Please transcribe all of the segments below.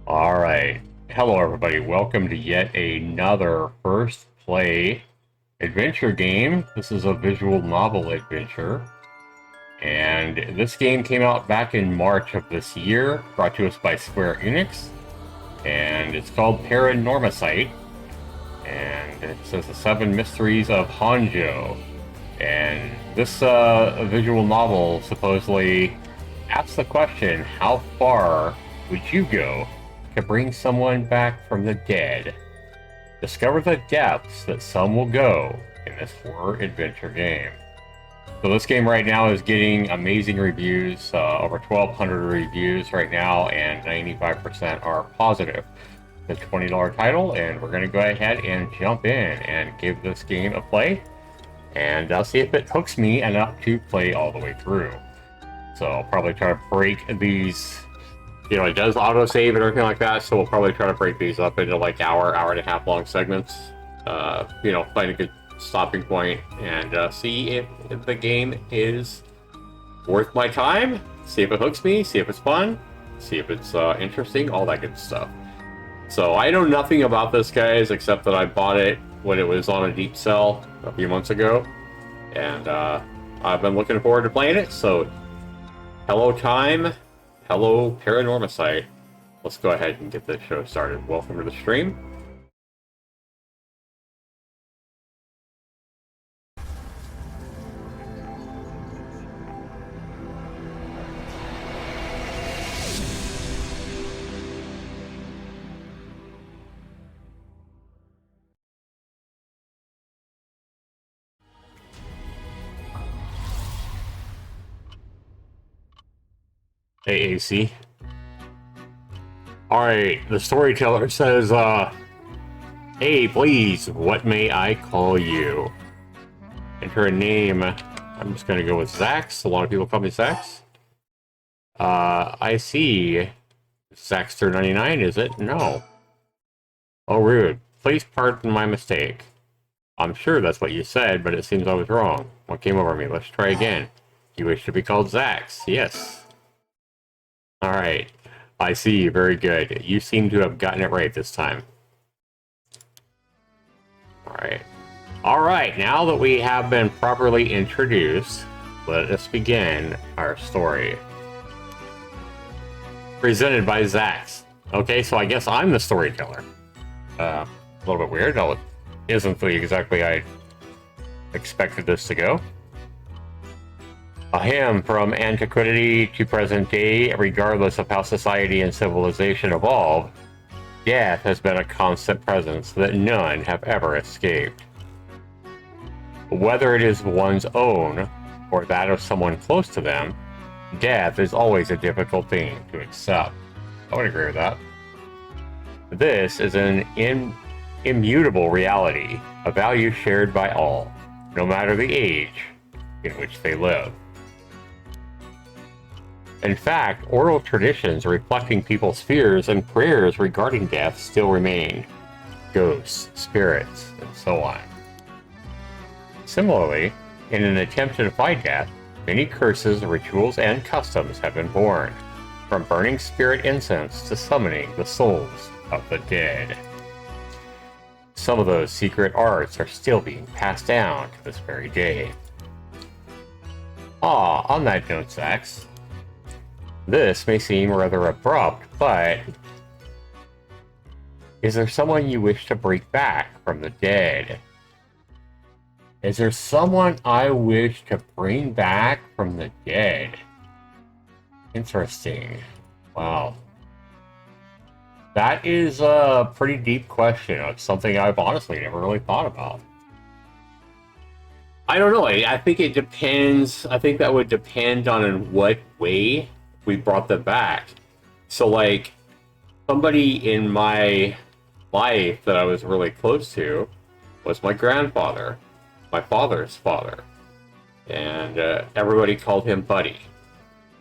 Alright, hello everybody, welcome to yet another First Play adventure game. This is a visual novel adventure, and this game came out back in March of this year, brought to us by Square Enix, and it's called PARANORMASIGHT, and it says the Seven Mysteries of Honjo. And this visual novel supposedly asks the question, how far would you go to bring someone back from the dead? Discover the depths that some will go in this horror adventure game. So this game right now is getting amazing reviews, over 1,200 reviews right now, and 95% are positive. It's a $20 title, and we're going to go ahead and jump in and give this game a play, and I'll see if it hooks me enough to play all the way through. So I'll probably try to break these, it does autosave and everything like that, so we'll probably try to break these up into like hour and a half long segments. Find a good stopping point and see if the game is worth my time, see if it hooks me, see if it's fun, see if it's interesting, all that good stuff. So I know nothing about this, guys, except that I bought it when it was on a deep sell a few months ago, and I've been looking forward to playing it. So hello time, hello PARANORMASIGHT. Let's go ahead and get this show started. Welcome to the stream. AAC. Alright, the storyteller says, hey, please, what may I call you? Enter a name. I'm just gonna go with Zax. A lot of people call me Zax. I see. Zaxter99, is it? No. Oh, rude. Please pardon my mistake. I'm sure that's what you said, but it seems I was wrong. What came over me? Let's try again. You wish to be called Zax? Yes. Alright, I see, very good. You seem to have gotten it right this time. Alright, now that we have been properly introduced, let us begin our story. Presented by Zax. Okay, so I guess I'm the storyteller. A little bit weird. No, it isn't exactly I expected this to go. A hymn from antiquity to present day, regardless of how society and civilization evolve, death has been a constant presence that none have ever escaped. Whether it is one's own or that of someone close to them, death is always a difficult thing to accept. I would agree with that. This is an immutable reality, a value shared by all, no matter the age in which they live. In fact, oral traditions reflecting people's fears and prayers regarding death still remain. Ghosts, spirits, and so on. Similarly, in an attempt to defy death, many curses, rituals, and customs have been born, from burning spirit incense to summoning the souls of the dead. Some of those secret arts are still being passed down to this very day. On that note, Zax, this may seem rather abrupt, but is there someone you wish to bring back from the dead? Is there someone I wish to bring back from the dead? Interesting. Wow. That is a pretty deep question. It's something I've honestly never really thought about. I don't know. I think it depends. I think that would depend on in what way we brought them back. So, like, somebody in my life that I was really close to was my grandfather, my father's father. And everybody called him Buddy.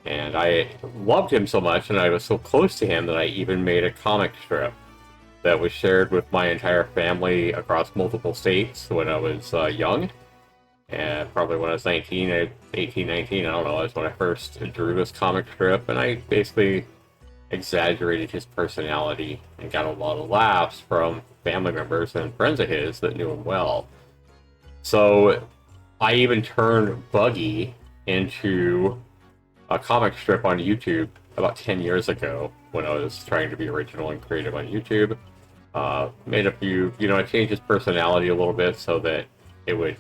And I loved him so much, and I was so close to him that I even made a comic strip that was shared with my entire family across multiple states when I was young. And probably when I was 18, 19, I don't know, that's when I first drew this comic strip, and I basically exaggerated his personality and got a lot of laughs from family members and friends of his that knew him well. So I even turned Buggy into a comic strip on YouTube about 10 years ago when I was trying to be original and creative on YouTube. Made a few, I changed his personality a little bit so that it would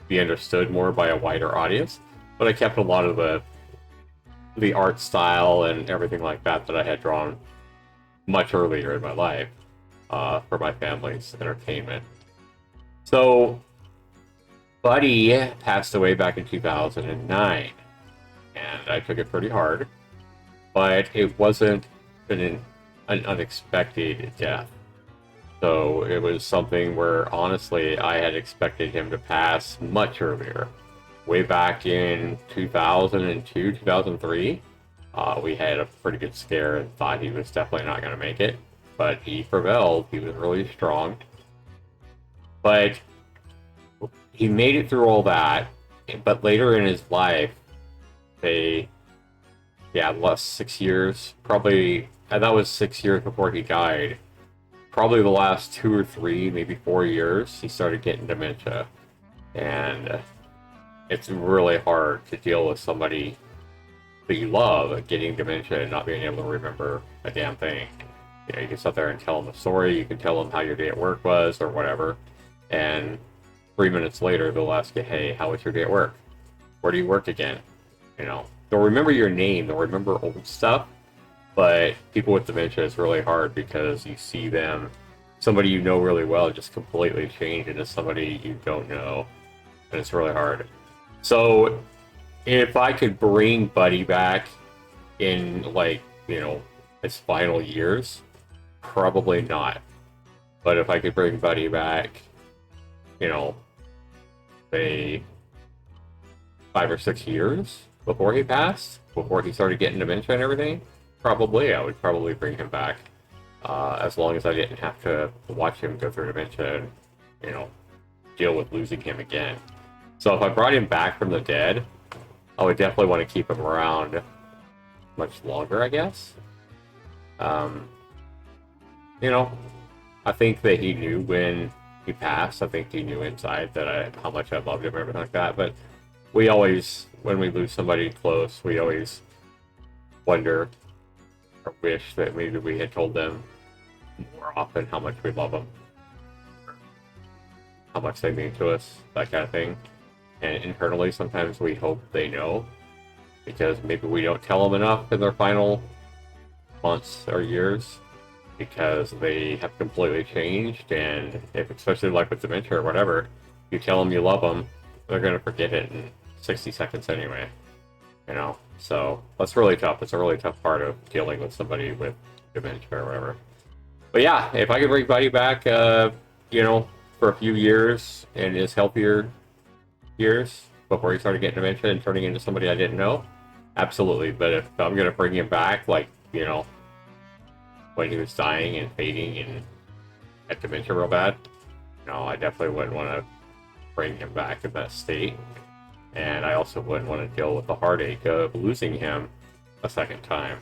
be understood more by a wider audience. But I kept a lot of the art style and everything like that I had drawn much earlier in my life for my family's entertainment. So, Buddy passed away back in 2009, and I took it pretty hard, but it wasn't an unexpected death. So it was something where, honestly, I had expected him to pass much earlier. Way back in 2002, 2003, we had a pretty good scare and thought he was definitely not going to make it. But he prevailed. He was really strong. But he made it through all that. But later in his life, the last 6 years, probably, that was 6 years before he died. Probably the last 2 or 3, maybe 4 years, he started getting dementia. And it's really hard to deal with somebody that you love getting dementia and not being able to remember a damn thing. You can sit there and tell them a story, you can tell them how your day at work was or whatever, and 3 minutes later they'll ask you, hey, how was your day at work? Where do you work again? They'll remember your name, they'll remember old stuff, but people with dementia is really hard because you see them, somebody you know really well, just completely change into somebody you don't know, and it's really hard. So, if I could bring Buddy back in, his final years, probably not. But if I could bring Buddy back, say 5 or 6 years before he passed, before he started getting dementia and everything, probably I would probably bring him back. As long as I didn't have to watch him go through dementia and, deal with losing him again. So if I brought him back from the dead, I would definitely want to keep him around much longer, I guess. I think that he knew when he passed. I think he knew inside that how much I loved him and everything like that. But we always, when we lose somebody close, we always wonder or wish that maybe we had told them more often how much we love them, how much they mean to us, that kind of thing. And internally, sometimes we hope they know, because maybe we don't tell them enough in their final months or years, because they have completely changed. And if, especially like with dementia or whatever, you tell them you love them, they're going to forget it in 60 seconds anyway. So that's really tough. It's a really tough part of dealing with somebody with dementia or whatever. But yeah, if I could bring Buddy back, for a few years in his healthier years before he started getting dementia and turning into somebody I didn't know, absolutely. But if I'm going to bring him back, when he was dying and fading and had dementia real bad, no, I definitely wouldn't want to bring him back in that state. And I also wouldn't want to deal with the heartache of losing him a second time.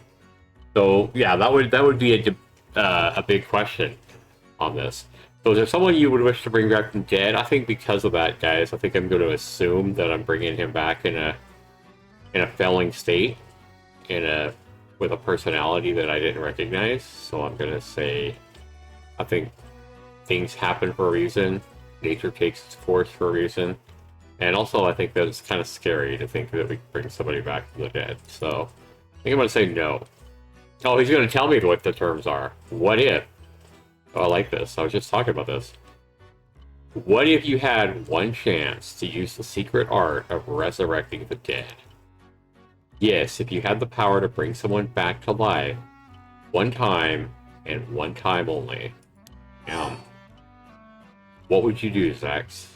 So yeah, that would be a big question on this. So is there someone you would wish to bring back from dead? I think because of that, guys, I think I'm going to assume that I'm bringing him back in a failing state, with a personality that I didn't recognize. So I'm going to say, I think things happen for a reason. Nature takes its course for a reason. And also, I think that it's kind of scary to think that we can bring somebody back from the dead. So I think I'm going to say no. Oh, he's going to tell me what the terms are. What if? Oh, I like this. I was just talking about this. What if you had one chance to use the secret art of resurrecting the dead? Yes, if you had the power to bring someone back to life, one time, and one time only. What would you do, Zax?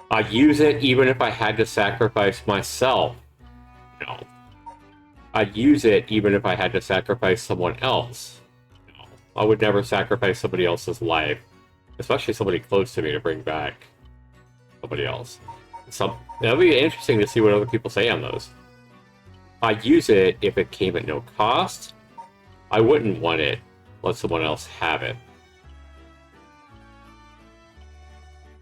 I'd use it even if I had to sacrifice myself. No. I'd use it even if I had to sacrifice someone else. No. I would never sacrifice somebody else's life, especially somebody close to me, to bring back somebody else. That'd be interesting to see what other people say on those. I'd use it if it came at no cost, I wouldn't want it. Let someone else have it.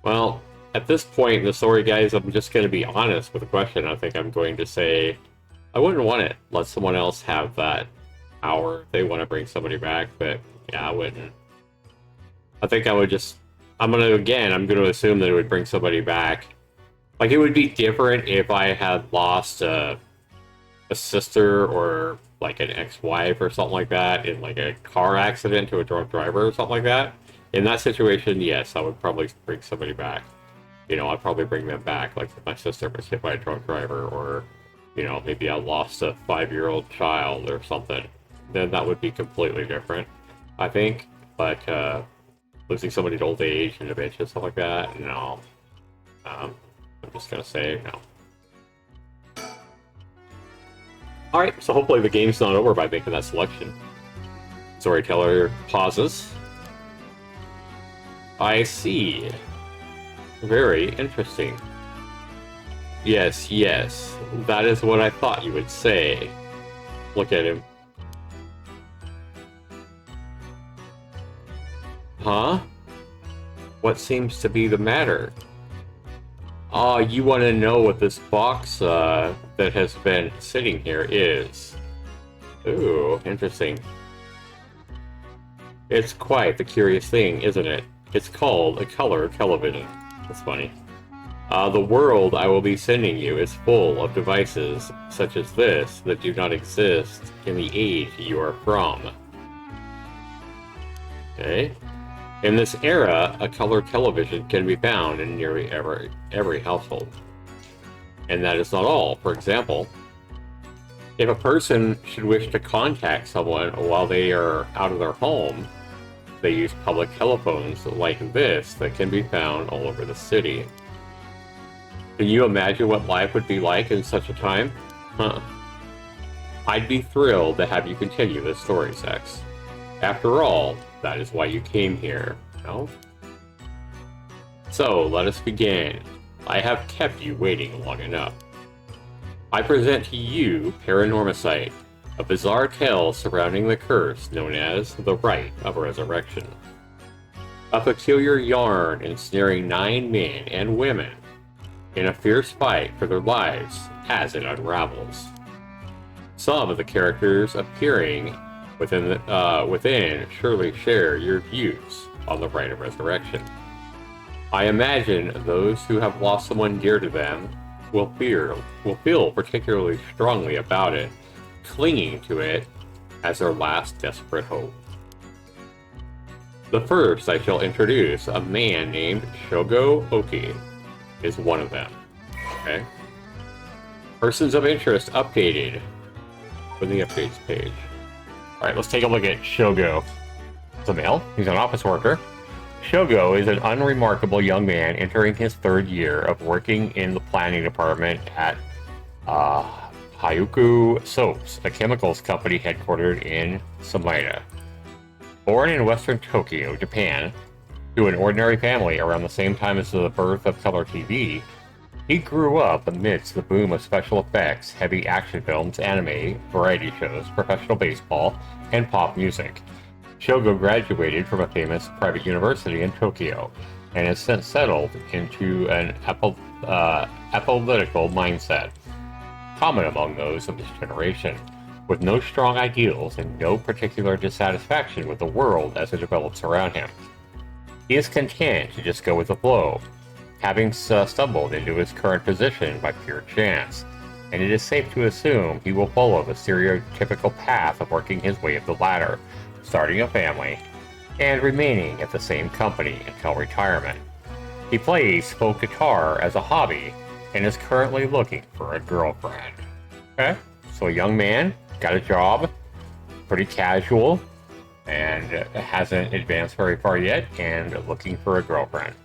Well, at this point in the story, guys, I'm just going to be honest with the question. I think I'm going to say, I wouldn't want it. Let someone else have that power if they want to bring somebody back, but yeah, I wouldn't. I think I would just, I'm going to assume that it would bring somebody back. Like, it would be different if I had lost a sister or like an ex-wife or something like that in like a car accident to a drunk driver or something like that. In that situation, yes, I would probably bring somebody back. You know, I'd probably bring them back, like if my sister was hit by a drunk driver, or, you know, maybe I lost a 5-year-old child or something. Then that would be completely different, I think. But losing somebody to old age and dementia, stuff like that, no. I'm just gonna say no. Alright, so hopefully the game's not over by making that selection. Storyteller pauses. I see. Very interesting. Yes, yes. That is what I thought you would say. Look at him. Huh? What seems to be the matter? Oh, you want to know what this box that has been sitting here is. Ooh, interesting. It's quite the curious thing, isn't it? It's called a color television. That's funny. The world I will be sending you is full of devices such as this that do not exist in the age you are from. Okay? In this era, a color television can be found in nearly every household. And that is not all. For example, if a person should wish to contact someone while they are out of their home, they use public telephones like this that can be found all over the city. Can you imagine what life would be like in such a time? Huh. I'd be thrilled to have you continue this story, Sex. After all, that is why you came here, no? So, let us begin. I have kept you waiting long enough. I present to you Paranormasight, a bizarre tale surrounding the curse known as the Rite of Resurrection. A peculiar yarn ensnaring 9 men and women in a fierce fight for their lives as it unravels. Some of the characters appearing within surely share your views on the Rite of Resurrection. I imagine those who have lost someone dear to them will feel particularly strongly about it, clinging to it as their last desperate hope. The first I shall introduce, a man named Shogo Oki, is one of them. Okay. Persons of interest updated from the updates page. Alright, let's take a look at Shogo. He's a male. He's an office worker. Shogo is an unremarkable young man entering his 3rd year of working in the planning department at Hayuku Soaps, a chemicals company headquartered in Samaida. Born in western Tokyo, Japan, to an ordinary family around the same time as the birth of color TV, he grew up amidst the boom of special effects, heavy action films, anime, variety shows, professional baseball, and pop music. Shogo graduated from a famous private university in Tokyo and has since settled into an apolitical mindset, common among those of this generation, with no strong ideals and no particular dissatisfaction with the world as it develops around him. He is content to just go with the flow, having stumbled into his current position by pure chance, and it is safe to assume he will follow the stereotypical path of working his way up the ladder, starting a family, and remaining at the same company until retirement. He plays folk guitar as a hobby and is currently looking for a girlfriend. Okay, so a young man, got a job, pretty casual, and hasn't advanced very far yet, and looking for a girlfriend.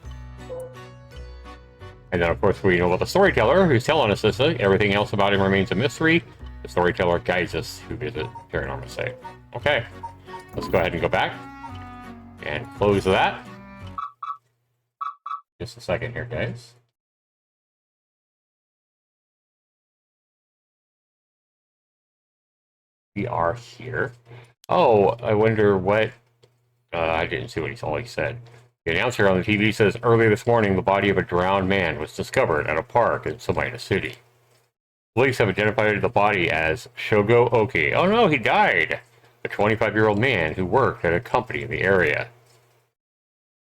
And then, of course, we know about the storyteller who's telling us this. Everything else about him remains a mystery. The storyteller guides us to visit Paranormasight. Okay, let's go ahead and go back and close that. Just a second here, guys. We are here. Oh, I wonder what... I didn't see what all he said. The announcer on the TV says, early this morning, the body of a drowned man was discovered at a park in Samita City. Police have identified the body as Shogo Oki. Oh no, he died! A 25-year-old man who worked at a company in the area.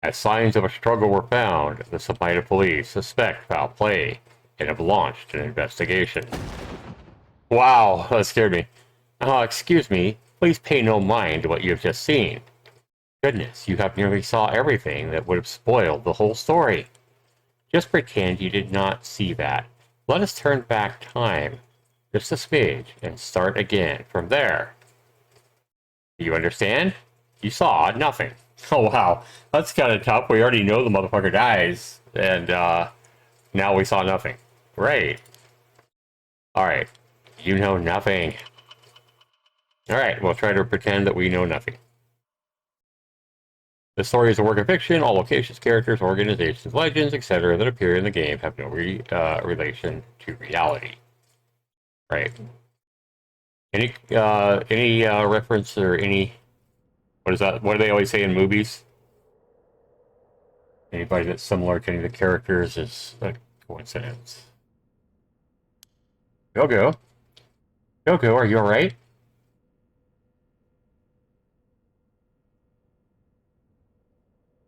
As signs of a struggle were found, the Samita police suspect foul play and have launched an investigation. Wow, that scared me. Excuse me, please pay no mind to what you have just seen. Goodness, you have nearly saw everything that would have spoiled the whole story. Just pretend you did not see that. Let us turn back time just a smidge and start again from there. Do you understand? You saw nothing. Oh wow, that's kind of tough. We already know the motherfucker dies, and now we saw nothing. Great. Alright, you know nothing. Alright, we'll try to pretend that we know nothing. The story is a work of fiction. All locations, characters, organizations, legends, etc. that appear in the game have no relation to reality. Right. Any reference or any... What is that? What do they always say in movies? Anybody that's similar to any of the characters is a coincidence. Go. Go, are you alright?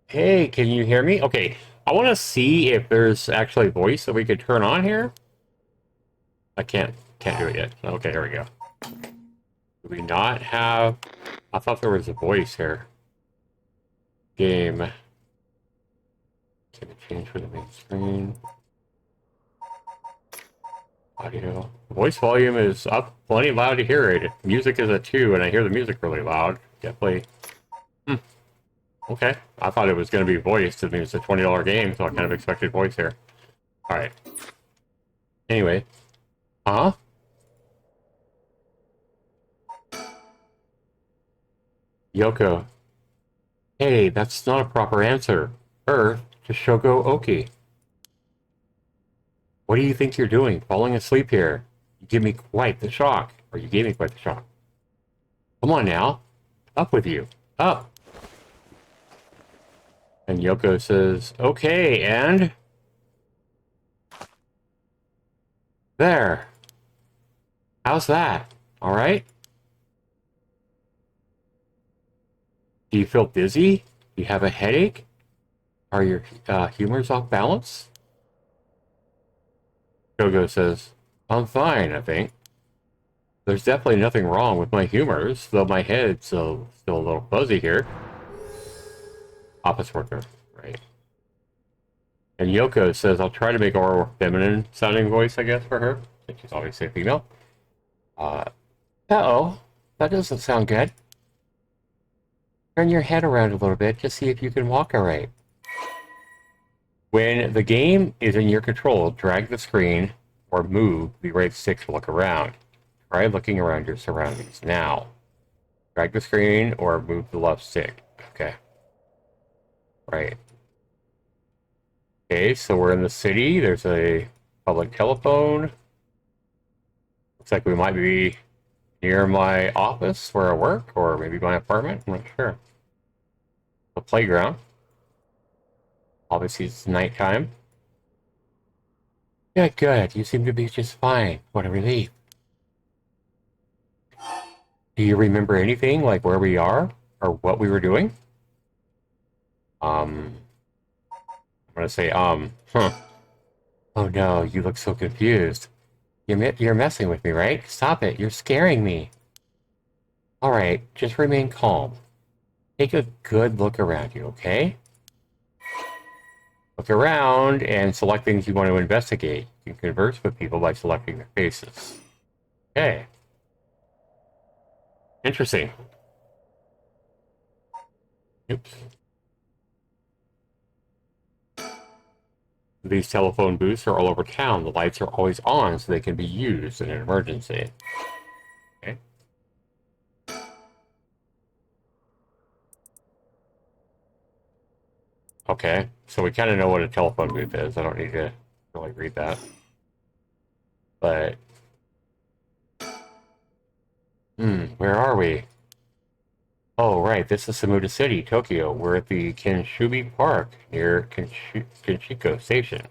Hey, can you hear me? Okay, I want to see if there's actually a voice that we could turn on here. I can't do it yet. Okay, here we go. Do we not have... I thought there was a voice here. Game. Can we change for the main screen? Audio. Voice volume is up plenty loud to hear it. Music is a 2, and I hear the music really loud. Definitely. Okay. I thought it was going to be voiced. I mean, it's a $20 game, so I kind of expected voice here. Alright. Anyway. Uh-huh. Yoko. Hey, that's not a proper answer. Earth to Shogo Oki. What do you think you're doing? Falling asleep here. You give me quite the shock. Or you gave me quite the shock. Come on now. Up with you. Up. And Yoko says, okay, and... There. How's that? Alright? Do you feel dizzy? Do you have a headache? Are your humors off balance? Shogo says, I'm fine, I think. There's definitely nothing wrong with my humors, though my head's still a little fuzzy here. Office worker, right. And Yoko says, I'll try to make a more feminine sounding voice, I guess, for her. Since she's always a female. Uh-oh. That doesn't sound good. Turn your head around a little bit to see if you can walk alright. When the game is in your control, drag the screen or move the right stick to look around. Try looking around your surroundings now. Drag the screen or move the left stick. Okay. Right. Okay, so we're in the city. There's a public telephone. Looks like we might be near my office where I work, or maybe my apartment. I'm not sure. The playground. Obviously, it's nighttime. Yeah, good. You seem to be just fine. What a relief. Do you remember anything, like where we are, or what we were doing? I'm gonna say, huh. Oh no, you look so confused. You're messing with me, right? Stop it, you're scaring me. Alright, just remain calm. Take a good look around you, okay? Look around and select things you want to investigate. You can converse with people by selecting their faces. Okay. Interesting. Oops. These telephone booths are all over town. The lights are always on so they can be used in an emergency. Okay. Okay, so we kind of know what a telephone booth is. I don't need to really read that. But... where are we? right, this is Samuda City, Tokyo. We're at the Kinshubi Park near Kinshiko Station.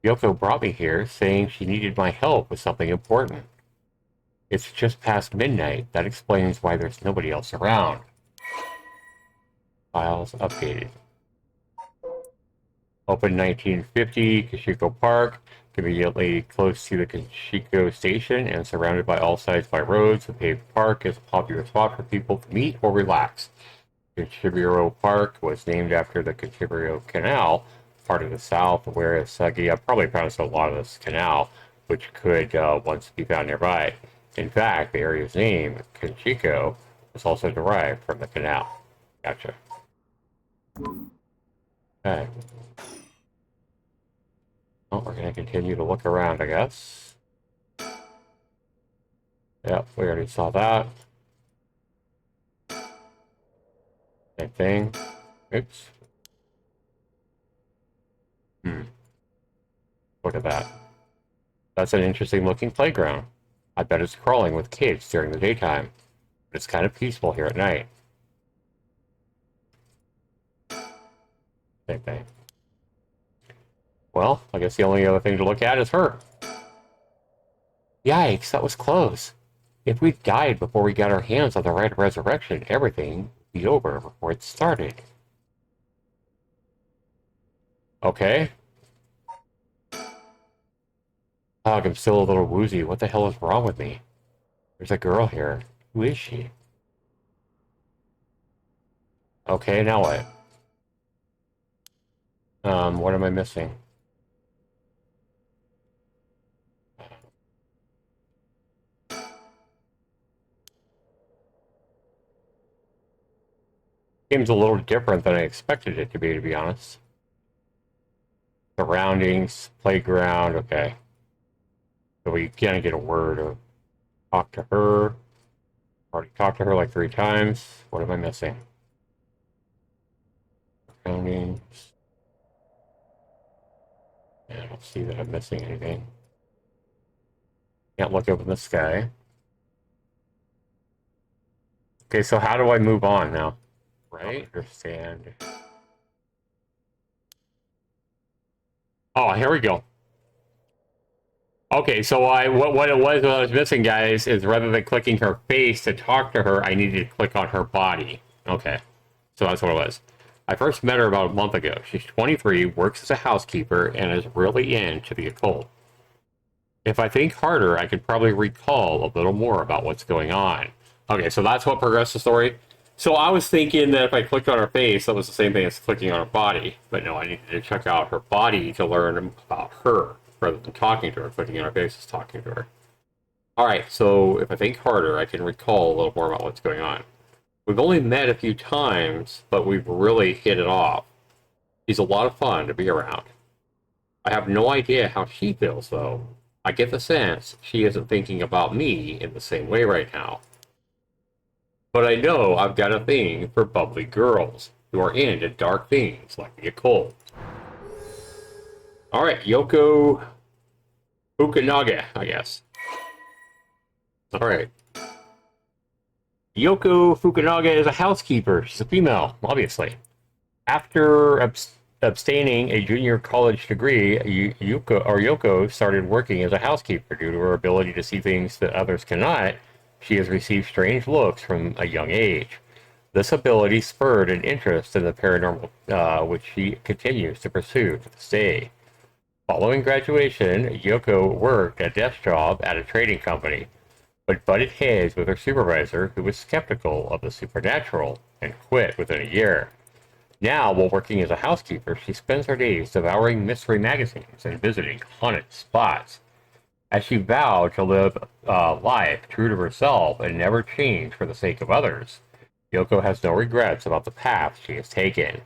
Yoko brought me here saying she needed my help with something important. It's just past midnight. That explains why there's nobody else around. Files updated. Opened 1950, Kishiko Park, conveniently close to the Kishiko Station and surrounded by all sides by roads. The paved park is a popular spot for people to meet or relax. Kinshiburo Park was named after the Kinshiburo Canal, part of the South, whereas Sagi, I probably pronounced a lot of this canal, which could once be found nearby. In fact, the area's name, Kinshiko, was also derived from the canal. Gotcha. Okay. Oh, we're going to continue to look around, I guess. Yep, we already saw that. Same thing. Oops. Look at that. That's an interesting looking playground. I bet it's crawling with kids during the daytime. But it's kind of peaceful here at night. Same thing. Well, I guess the only other thing to look at is her. Yikes, that was close. If we died before we got our hands on the right of resurrection, everything would be over before it started. Okay. Ugh, I'm still a little woozy. What the hell is wrong with me? There's a girl here. Who is she? Okay, now what? What am I missing? Seems a little different than I expected it to be honest. Surroundings, playground, okay. So we can't get a word or talk to her. Already talked to her like 3 times. What am I missing? Surroundings. I don't see that I'm missing anything. Can't look up in the sky. Okay, so how do I move on now? Right? Understand. Oh, here we go. Okay, so what it was what I was missing, guys, is rather than clicking her face to talk to her, I needed to click on her body. Okay, so that's what it was. I first met her about a month ago. She's 23, works as a housekeeper, and is really into the occult. If I think harder, I could probably recall a little more about what's going on. Okay, so that's what progressed the story. So I was thinking that if I clicked on her face, that was the same thing as clicking on her body. But no, I needed to check out her body to learn about her, rather than talking to her. Clicking on her face is talking to her. Alright, so if I think harder, I can recall a little more about what's going on. We've only met a few times, but we've really hit it off. She's a lot of fun to be around. I have no idea how she feels, though. I get the sense she isn't thinking about me in the same way right now. But I know I've got a thing for bubbly girls who are into dark things like the occult. Alright, Yoko Fukunaga, I guess. Alright. Yoko Fukunaga is a housekeeper. She's a female, obviously. After abstaining a junior college degree, Yoko started working as a housekeeper. Due to her ability to see things that others cannot, she has received strange looks from a young age. This ability spurred an interest in the paranormal, which she continues to pursue to this day. Following graduation, Yoko worked a desk job at a trading company, but butted heads with her supervisor, who was skeptical of the supernatural, and quit within a year. Now, while working as a housekeeper, she spends her days devouring mystery magazines and visiting haunted spots. As she vowed to live life true to herself and never change for the sake of others, Yoko has no regrets about the path she has taken.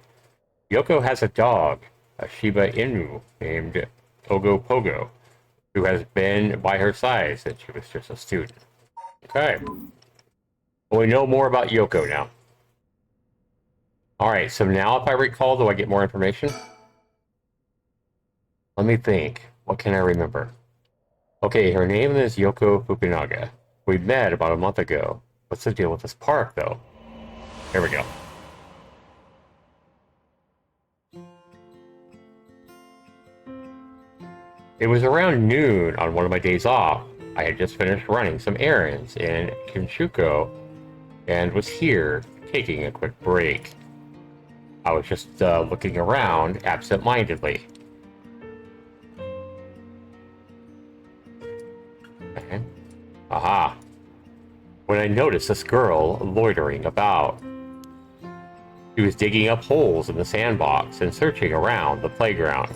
Yoko has a dog, a Shiba Inu named Togo Pogo, who has been by her side since she was just a student. Okay. Well, we know more about Yoko now. Alright, so now if I recall, do I get more information? Let me think. What can I remember? Okay, her name is Yoko Fukunaga. We met about a month ago. What's the deal with this park, though? There we go. It was around noon on one of my days off. I had just finished running some errands in Kinchuko and was here taking a quick break. I was just looking around absent-mindedly. Okay. Aha. When I noticed this girl loitering about. She was digging up holes in the sandbox and searching around the playground.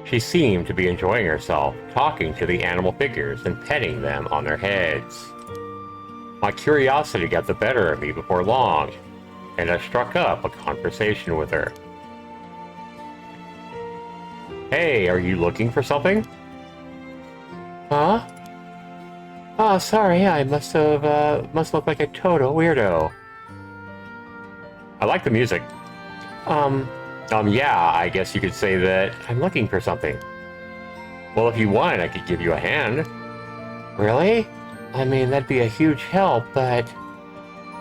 She seemed to be enjoying herself, talking to the animal figures and petting them on their heads. My curiosity got the better of me before long, and I struck up a conversation with her. Hey, are you looking for something? Huh? Oh, sorry, I must look like a total weirdo. I like the music. Yeah, I guess you could say that I'm looking for something. Well, if you want, I could give you a hand. Really? I mean, that'd be a huge help, but...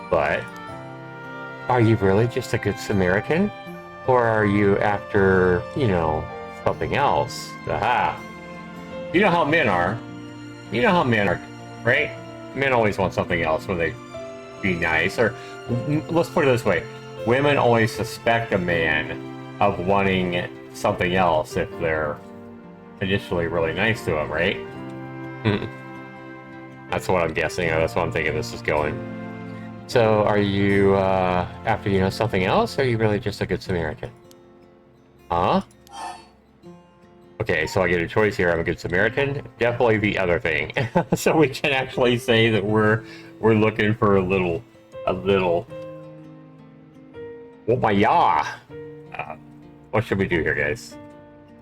But? Are you really just a good Samaritan? Or are you after, you know, something else? Aha. You know how men are. You know how men are, right? Men always want something else when they be nice. Or, let's put it this way. Women always suspect a man of wanting something else if they're initially really nice to him, right? That's what I'm guessing. That's what I'm thinking this is going. So, are you after, you know, something else, or are you really just a good Samaritan? Huh? Okay, so I get a choice here. I'm a good Samaritan. Definitely the other thing. So we can actually say that we're looking for a little. Oh my yah! What should we do here, guys?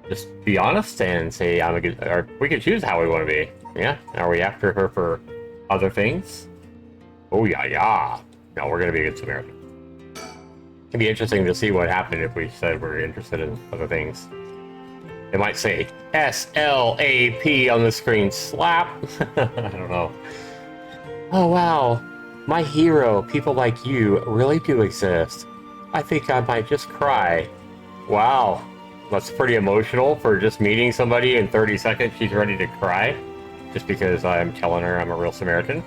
Just be honest and say I'm a good. Or we can choose how we want to be. Yeah. Are we after her for other things? Oh yeah. No, we're gonna be a good Samaritan. It'd be interesting to see what happened if we said we're interested in other things. It might say SLAP on the screen. Slap. I don't know. Oh wow, my hero. People like you really do exist. I think I might just cry. Wow, that's pretty emotional for just meeting somebody in 30 seconds. She's ready to cry just because I'm telling her I'm a real Samaritan.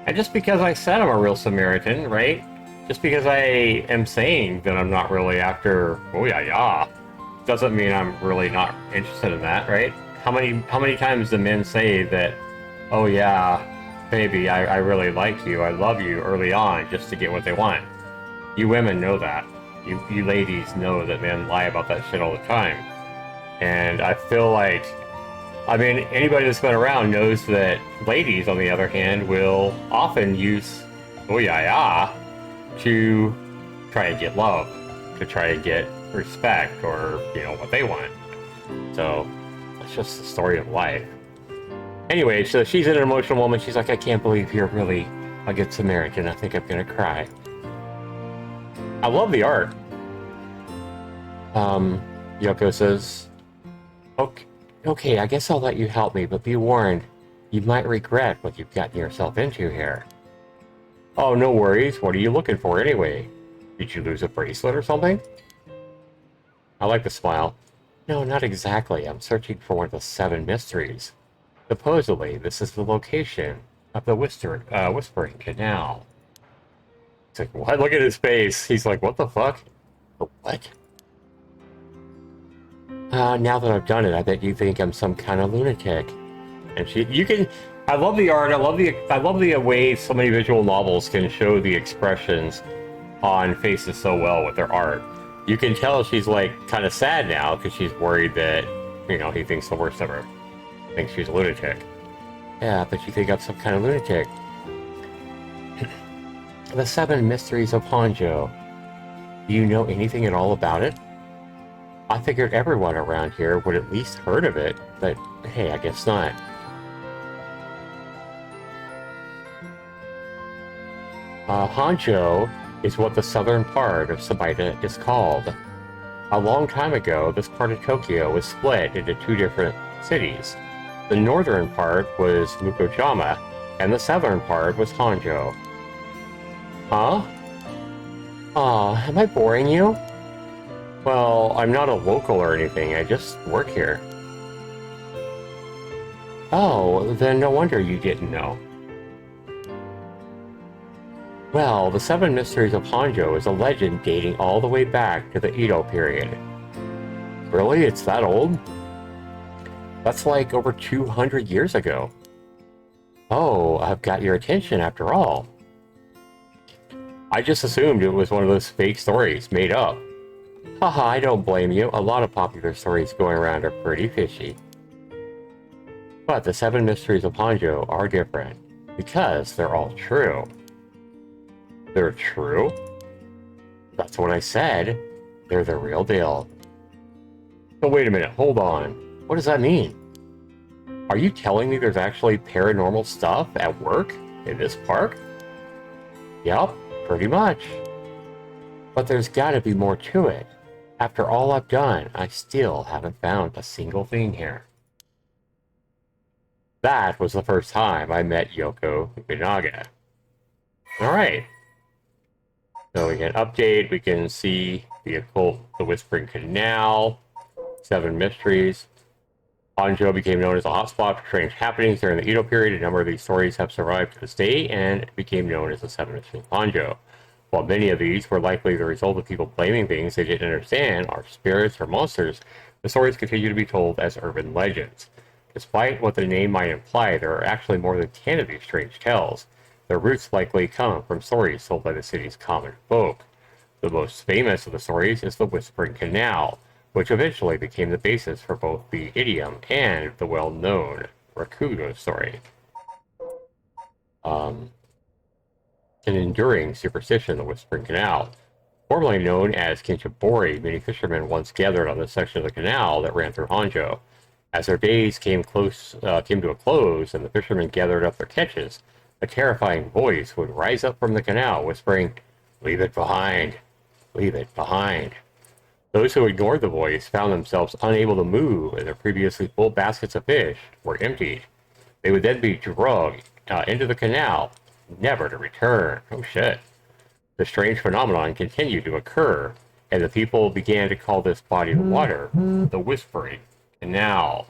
And just because I said I'm a real Samaritan, right? Just because I am saying that I'm not really after, oh yeah, doesn't mean I'm really not interested in that, right? How many times do men say that, oh yeah, baby, I really like you, I love you early on just to get what they want? You women know that. You ladies know that men lie about that shit all the time. And I feel like, I mean, anybody that's been around knows that ladies, on the other hand, will often use oh yeah to try and get love, to try and get respect, or, you know, what they want. So, it's just the story of life. Anyway, so she's in an emotional moment. She's like, I can't believe you're really a good Samaritan. I think I'm gonna cry. I love the art. Yoko says, okay, I guess I'll let you help me, but be warned, you might regret what you've gotten yourself into here. Oh, no worries. What are you looking for anyway? Did you lose a bracelet or something? I like the smile. No, not exactly. I'm searching for one of the Seven Mysteries. Supposedly, this is the location of the Whispering Canal. It's like, what? Look at his face. He's like, what the fuck? What? Now that I've done it, I bet you think I'm some kind of lunatic. And I love the art. I love the way so many visual novels can show the expressions on faces so well with their art. You can tell she's like kind of sad now because she's worried that, you know, he thinks the worst of her. Thinks she's a lunatic. Yeah, but you think I'm some kind of lunatic. The Seven Mysteries of Honjo. Do you know anything at all about it? I figured everyone around here would at least heard of it, but hey, I guess not. Honjo is what the southern part of Sabita is called. A long time ago, this part of Tokyo was split into two different cities. The northern part was Mukojama, and the southern part was Honjo. Huh? Aw, am I boring you? Well, I'm not a local or anything, I just work here. Oh, then no wonder you didn't know. Well, the Seven Mysteries of Honjo is a legend dating all the way back to the Edo period. Really? It's that old? That's like over 200 years ago. Oh, I've got your attention after all. I just assumed it was one of those fake stories made up. Haha, I don't blame you. A lot of popular stories going around are pretty fishy. But the Seven Mysteries of Honjo are different, because they're all true. They're true? That's what I said. They're the real deal. But wait a minute, hold on. What does that mean? Are you telling me there's actually paranormal stuff at work in this park? Yup, pretty much. But there's gotta be more to it. After all I've done, I still haven't found a single thing here. That was the first time I met Yoko Fukunaga. Alright. So we can update, we can see the occult, the Whispering Canal, Seven Mysteries. Honjo became known as a hotspot for strange happenings during the Edo period. A number of these stories have survived to this day and became known as the Seven Mysteries of Honjo. While many of these were likely the result of people claiming things they didn't understand, are spirits or monsters, the stories continue to be told as urban legends. Despite what the name might imply, there are actually more than 10 of these strange tales. Their roots likely come from stories told by the city's common folk. The most famous of the stories is the Whispering Canal, which eventually became the basis for both the idiom and the well-known Rakugo story. An enduring superstition, the Whispering Canal. Formerly known as Kinchibori, many fishermen once gathered on this section of the canal that ran through Honjo. As their days came to a close and the fishermen gathered up their catches, a terrifying voice would rise up from the canal, whispering, "Leave it behind! Leave it behind!" Those who ignored the voice found themselves unable to move, and their previously full baskets of fish were emptied. They would then be dragged into the canal, never to return. Oh shit. The strange phenomenon continued to occur, and the people began to call this body of water the Whispering Canal.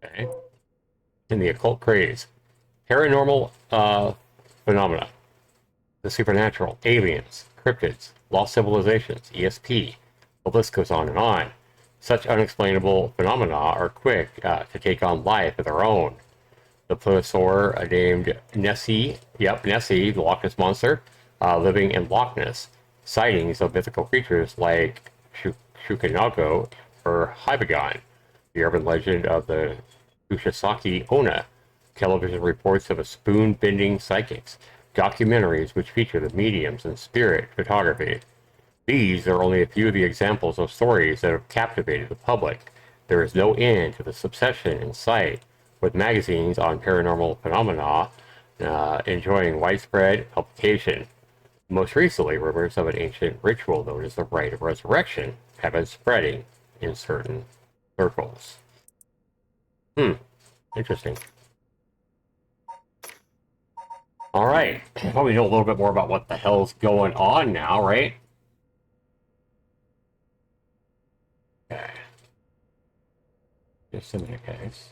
Okay. In the occult craze, paranormal phenomena, the supernatural, aliens, cryptids, lost civilizations, ESP. The list goes on and on. Such unexplainable phenomena are quick to take on life of their own. The plesiosaur named Nessie, Nessie, the Loch Ness Monster, living in Loch Ness. Sightings of mythical creatures like Shukinago or Hybagon. The urban legend of the Kushisaki Onna. Television reports of a spoon-bending psychics. Documentaries which feature the mediums and spirit photography. These are only a few of the examples of stories that have captivated the public. There is no end to this obsession in sight, with magazines on paranormal phenomena enjoying widespread publication. Most recently, rumors of an ancient ritual known as the Rite of Resurrection have been spreading in certain circles. Interesting. All right, well, we know a little bit more about what the hell's going on now, right? Okay. Just a minute, guys.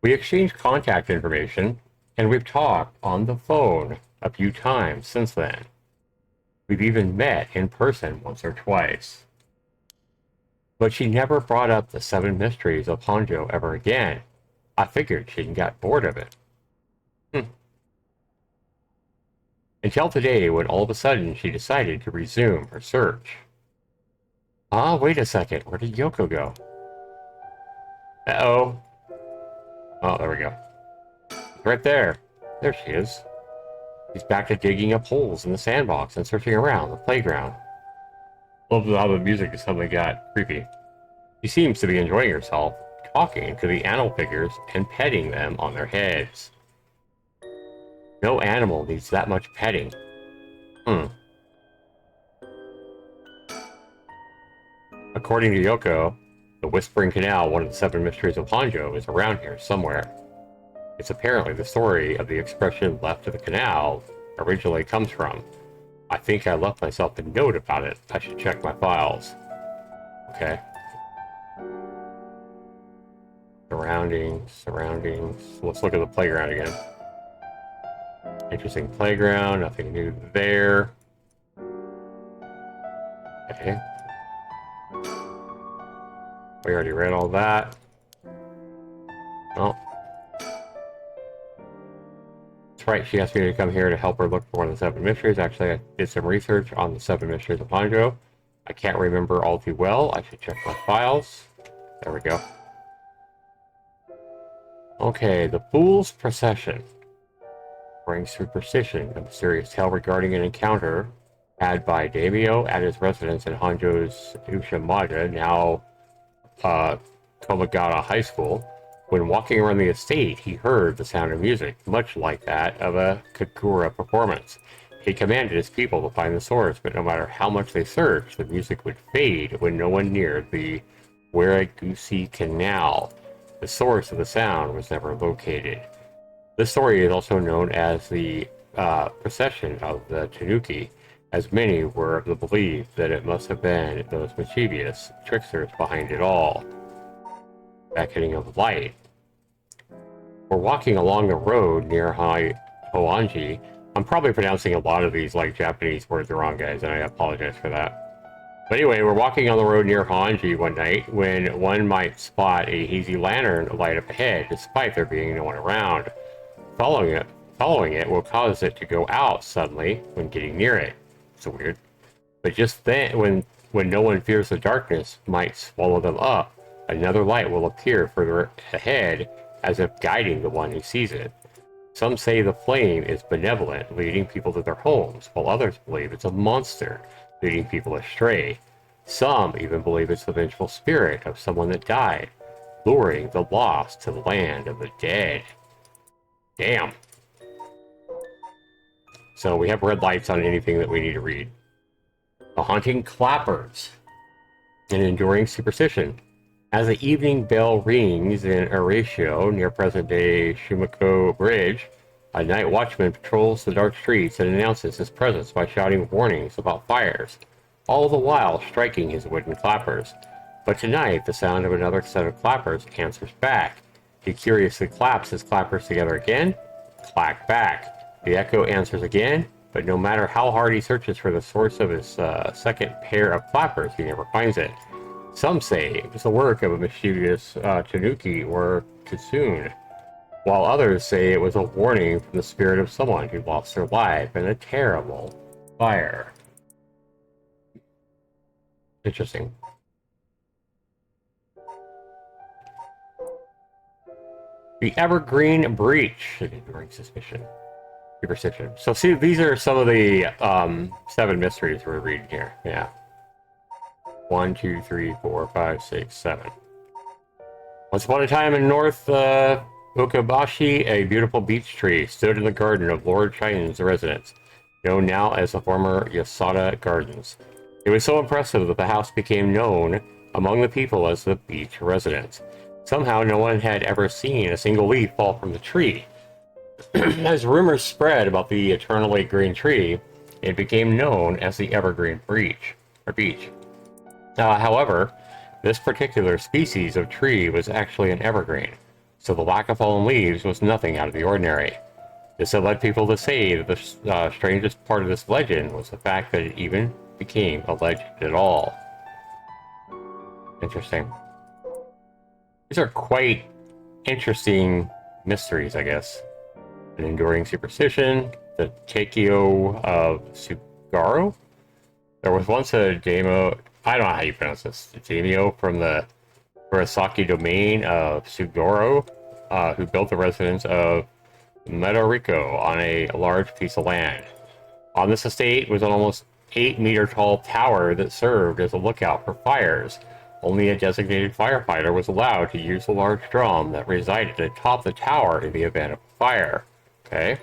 We exchanged contact information, and we've talked on the phone a few times since then. We've even met in person once or twice. But she never brought up the Seven Mysteries of Honjo ever again. I figured she'd got bored of it. Until today, when all of a sudden she decided to resume her search. Ah, wait a second. Where did Yoko go? Uh-oh. Oh, there we go. Right there. There she is. She's back to digging up holes in the sandbox and searching around the playground. Love how the music suddenly got creepy. She seems to be enjoying herself, talking to the animal figures and petting them on their heads. No animal needs that much petting. According to Yoko, The Whispering Canal, one of the Seven Mysteries of Honjo, is around here somewhere. It's apparently the story of the expression left of the canal originally comes from. I think I left myself a note about it. I should check my files. Okay. Surroundings. Let's look at the playground again. Interesting playground, nothing new there. Okay. We already read all that. Oh. That's right, she asked me to come here to help her look for one of the Seven Mysteries. Actually, I did some research on the Seven Mysteries of Honjo. I can't remember all too well. I should check my files. There we go. Okay, the Fool's Procession brings superstition, a mysterious tale regarding an encounter had by Daimyo at his residence in Honjo's Ushimada, now Komagata High School. When walking around the estate, he heard the sound of music, much like that of a kakura performance. He commanded his people to find the source, but no matter how much they searched, the music would fade when no one neared the Waragusi Canal. The source of the sound was never located. This story is also known as the procession of the Tanuki, as many were of the belief that it must have been those mischievous tricksters behind it all. Beckoning of light. We're walking along the road near Hoanji. I'm probably pronouncing a lot of these like Japanese words wrong, guys, and I apologize for that. But anyway, we're walking on the road near Hoanji one night when one might spot a hazy lantern light up ahead, despite there being no one around. Following it will cause it to go out suddenly when getting near it. So weird. But just then, when no one fears the darkness might swallow them up, another light will appear further ahead, as if guiding the one who sees it. Some say the flame is benevolent, leading people to their homes, while others believe it's a monster, leading people astray. Some even believe it's the vengeful spirit of someone that died, luring the lost to the land of the dead. Damn. So we have red lights on anything that we need to read. The haunting clappers. An enduring superstition. As the evening bell rings in Horatio, near present-day Shumiko Bridge, a night watchman patrols the dark streets and announces his presence by shouting warnings about fires, all the while striking his wooden clappers. But tonight, the sound of another set of clappers answers back. He curiously claps his clappers together again, clack back. The echo answers again, but no matter how hard he searches for the source of his second pair of clappers, he never finds it. Some say it was the work of a mischievous Tanuki or Kitsune, while others say it was a warning from the spirit of someone who lost their life in a terrible fire. Interesting. The Evergreen Breach, enduring superstition. So see, these are some of the seven mysteries we're reading here. Yeah. 1, 2, 3, 4, 5, 6, 7. Once upon a time in North Okabashi, a beautiful beech tree stood in the garden of Lord Chiton's residence, known now as the former Yasada Gardens. It was so impressive that the house became known among the people as the beech residence. Somehow no one had ever seen a single leaf fall from the tree. As rumors spread about the eternally green tree, it became known as the Evergreen Beach. However, this particular species of tree was actually an evergreen, so the lack of fallen leaves was nothing out of the ordinary. This had led people to say that the strangest part of this legend was the fact that it even became a legend at all. Interesting. These are quite interesting mysteries, I guess. An enduring superstition, the Teikyo of Sugaro. There was once a daimyo, I don't know how you pronounce this, a daimyo from the Murasaki domain of Sugoro, who built the residence of Medoriko on a large piece of land. On this estate was an almost 8-meter tall tower that served as a lookout for fires. Only a designated firefighter was allowed to use the large drum that resided atop the tower in the event of a fire. Okay.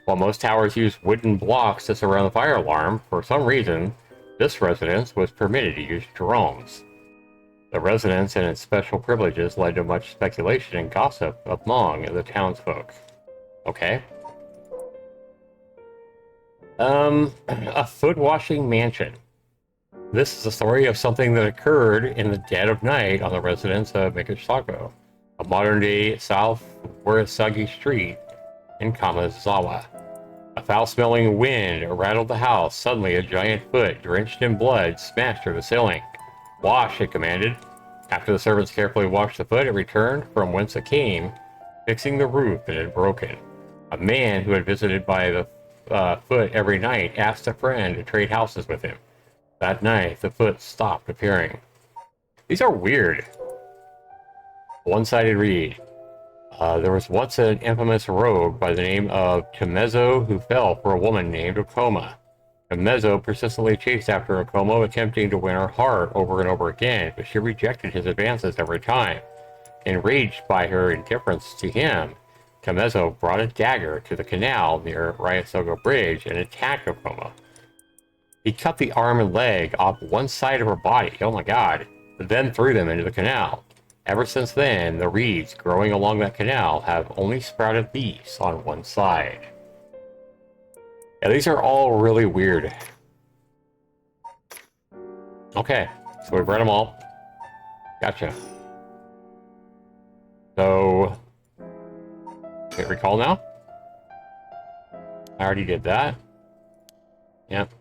While most towers use wooden blocks to surround the fire alarm, for some reason, this residence was permitted to use drums. The residence and its special privileges led to much speculation and gossip among the townsfolk. Okay. A foot-washing mansion. This is the story of something that occurred in the dead of night on the residence of Mikishako, a modern-day South Warasagi street in Kamazawa. A foul-smelling wind rattled the house. Suddenly, a giant foot, drenched in blood, smashed through the ceiling. Wash, it commanded. After the servants carefully washed the foot, it returned from whence it came, fixing the roof that had broken. A man who had visited by the foot every night asked a friend to trade houses with him. That night, the foot stopped appearing. These are weird. One-sided read. There was once an infamous rogue by the name of Temezo who fell for a woman named Okoma. Temezo persistently chased after Okoma, attempting to win her heart over and over again, but she rejected his advances every time. Enraged by her indifference to him, Temezo brought a dagger to the canal near Ryasogo Bridge and attacked Okoma. He cut the arm and leg off one side of her body, oh my god, then threw them into the canal. Ever since then, the reeds growing along that canal have only sprouted leaves on one side. Yeah, these are all really weird. Okay, so we've read them all. Gotcha. So, hit recall now? I already did that. Yep.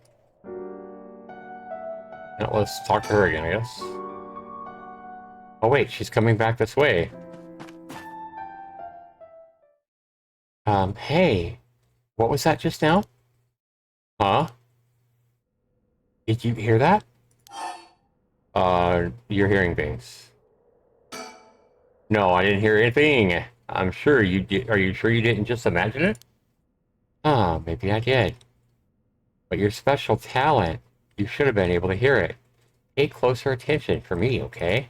Now let's talk to her again, I guess. Oh wait, she's coming back this way. Hey. What was that just now? Huh? Did you hear that? You're hearing things. No, I didn't hear anything. I'm sure you did. Are you sure you didn't just imagine it? Ah, maybe I did. But your special talent, you should have been able to hear it. Pay closer attention for me, okay?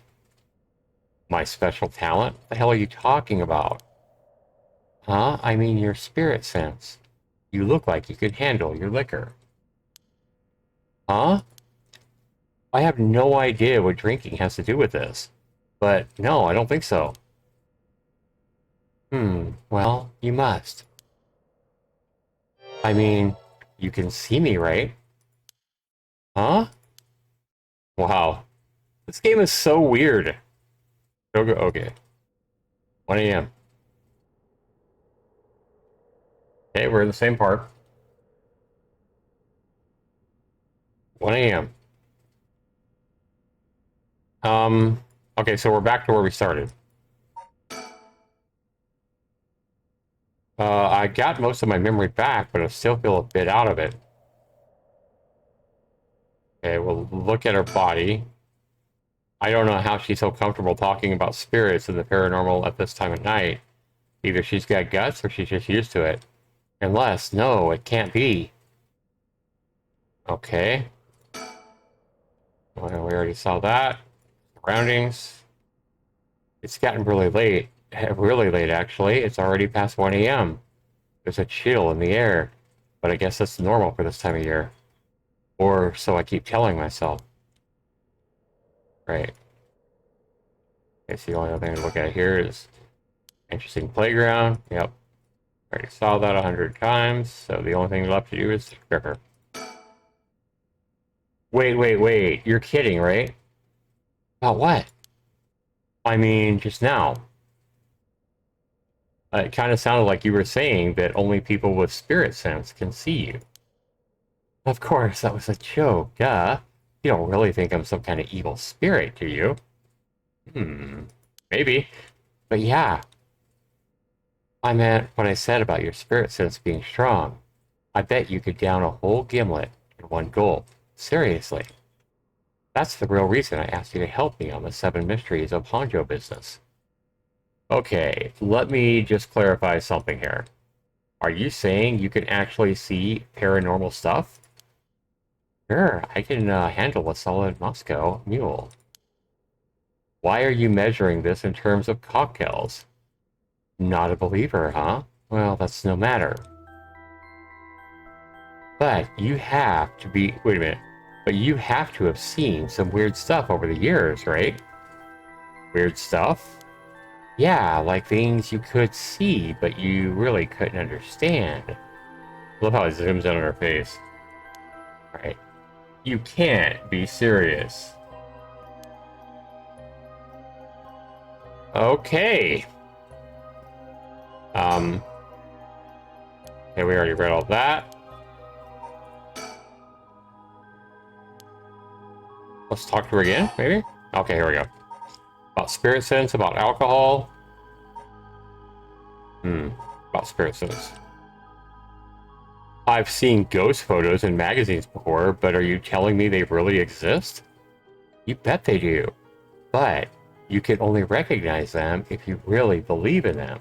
My special talent? What the hell are you talking about? Huh? I mean your spirit sense. You look like you could handle your liquor. Huh? I have no idea what drinking has to do with this. But no, I don't think so. Well, you must. I mean, you can see me, right? Huh? Wow. This game is so weird. Okay. 1 a.m. Okay, we're in the same part. 1 a.m. Okay, so we're back to where we started. I got most of my memory back, but I still feel a bit out of it. Okay, we'll look at her body. I don't know how she's so comfortable talking about spirits and the paranormal at this time of night. Either she's got guts or she's just used to it. Unless, no, it can't be. Okay. Well, we already saw that. Surroundings. It's gotten really late. Really late, actually. It's already past 1 a.m. There's a chill in the air. But I guess that's normal for this time of year. Or so I keep telling myself. Right. Okay, so the only other thing to look at here is interesting playground. Yep. Already saw that 100 times. So the only thing left to do is grip her. Wait. You're kidding, right? About what? I mean, just now. It kind of sounded like you were saying that only people with spirit sense can see you. Of course, that was a joke, duh. You don't really think I'm some kind of evil spirit, do you? Maybe. But yeah. I meant what I said about your spirit sense being strong. I bet you could down a whole gimlet in one gulp. Seriously. That's the real reason I asked you to help me on the Seven Mysteries of Honjo business. Okay, let me just clarify something here. Are you saying you can actually see paranormal stuff? Sure, I can handle a solid Moscow mule. Why are you measuring this in terms of cocktails? Not a believer, huh? Well, that's no matter. But you have to be... Wait a minute. But you have to have seen some weird stuff over the years, right? Weird stuff? Yeah, like things you could see, but you really couldn't understand. Love how it zooms in on her face. Alright. You can't be serious. Okay. Okay, we already read all that. Let's talk to her again, maybe? Okay, here we go. About spirit sense, about alcohol. About spirit sense. I've seen ghost photos in magazines before, but are you telling me they really exist? You bet they do. But you can only recognize them if you really believe in them.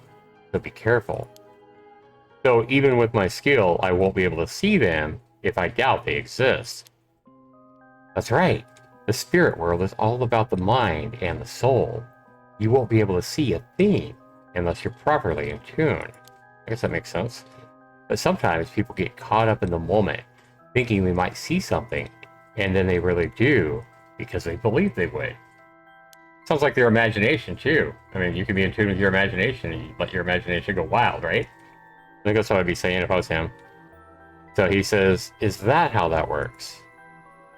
So be careful. So even with my skill, I won't be able to see them if I doubt they exist. That's right. The spirit world is all about the mind and the soul. You won't be able to see a thing unless you're properly in tune. I guess that makes sense. But sometimes people get caught up in the moment, thinking they might see something, and then they really do, because they believe they would. Sounds like their imagination, too. I mean, you can be in tune with your imagination, and you let your imagination go wild, right? I think that's what I'd be saying if I was him. So he says, is that how that works?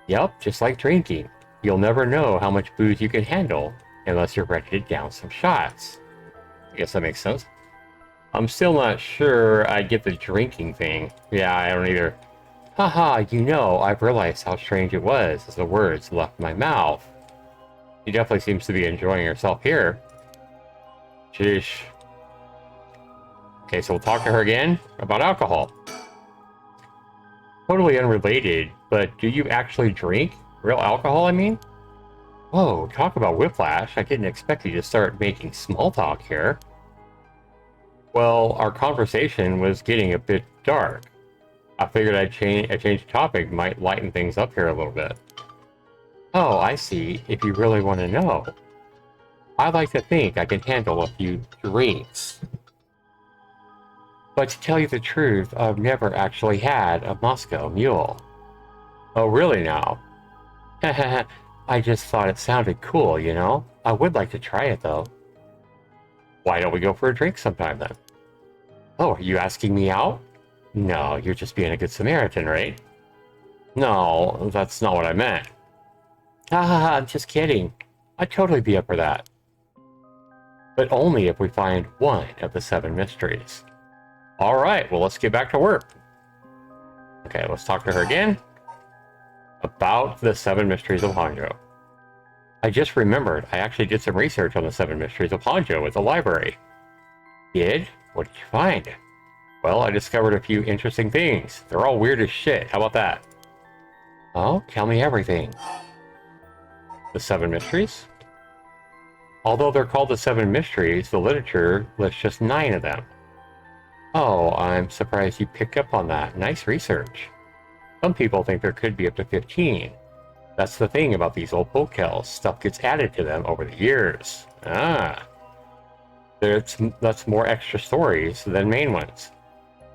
Yep, just like drinking. You'll never know how much booze you can handle unless you're ready to down some shots. I guess that makes sense. I'm still not sure I get the drinking thing. Yeah, I don't either. Haha, you know, I've realized how strange it was as the words left my mouth. She definitely seems to be enjoying herself here. Sheesh. Okay, so we'll talk to her again about alcohol. Totally unrelated, but do you actually drink? Real alcohol, I mean? Whoa, talk about whiplash. I didn't expect you to start making small talk here. Well, our conversation was getting a bit dark. I figured a change the topic might lighten things up here a little bit. Oh, I see. If you really want to know. I like to think I can handle a few drinks. But to tell you the truth, I've never actually had a Moscow Mule. Oh, really now? I just thought it sounded cool, you know? I would like to try it, though. Why don't we go for a drink sometime, then? Oh, are you asking me out? No, you're just being a good Samaritan, right? No, that's not what I meant. I'm just kidding. I'd totally be up for that. But only if we find one of the 7 mysteries. Alright, well, let's get back to work. Okay, let's talk to her again about the 7 mysteries of Honjo. I just remembered I actually did some research on the 7 mysteries of Honjo at the library. Did? What did you find? Well, I discovered a few interesting things. They're all weird as shit. How about that? Oh, tell me everything. The 7 mysteries? Although they're called the 7 mysteries, the literature lists just 9 of them. Oh, I'm surprised you picked up on that. Nice research. Some people think there could be up to 15. That's the thing about these old folktales. Stuff gets added to them over the years. That's more extra stories than main ones.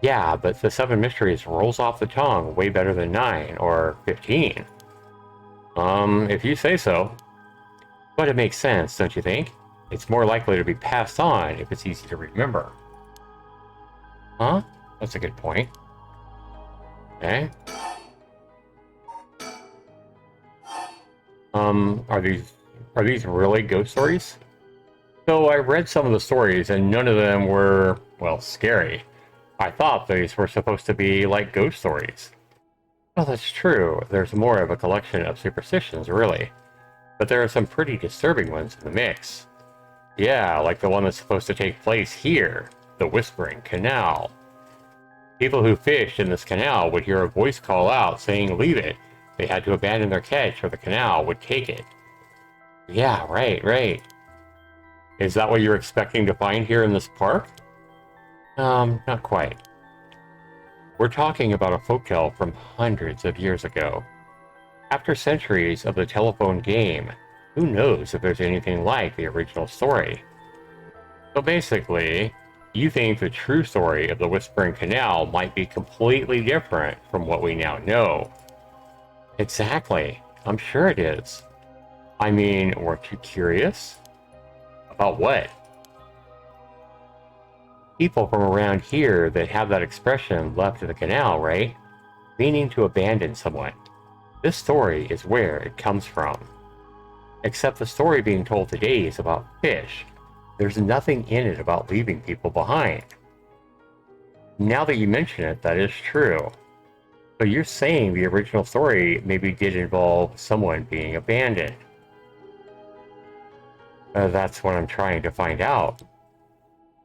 Yeah, but the 7 mysteries rolls off the tongue way better than 9 or 15. If you say so. But it makes sense, don't you think? It's more likely to be passed on if it's easy to remember. Huh? That's a good point. Okay. Are these really ghost stories? So I read some of the stories and none of them were, well, scary. I thought these were supposed to be like ghost stories. Well, that's true. There's more of a collection of superstitions, really. But there are some pretty disturbing ones in the mix. Yeah, like the one that's supposed to take place here, the Whispering Canal. People who fished in this canal would hear a voice call out saying leave it. They had to abandon their catch or the canal would take it. Yeah, right. Is that what you're expecting to find here in this park? Not quite. We're talking about a folktale from hundreds of years ago. After centuries of the telephone game, who knows if there's anything like the original story? So basically, you think the true story of the Whispering Canal might be completely different from what we now know. Exactly. I'm sure it is. I mean, weren't you curious? About what? People from around here that have that expression left of the canal, right? Meaning to abandon someone. This story is where it comes from. Except the story being told today is about fish. There's nothing in it about leaving people behind. Now that you mention it, that is true. But you're saying the original story maybe did involve someone being abandoned. That's what I'm trying to find out.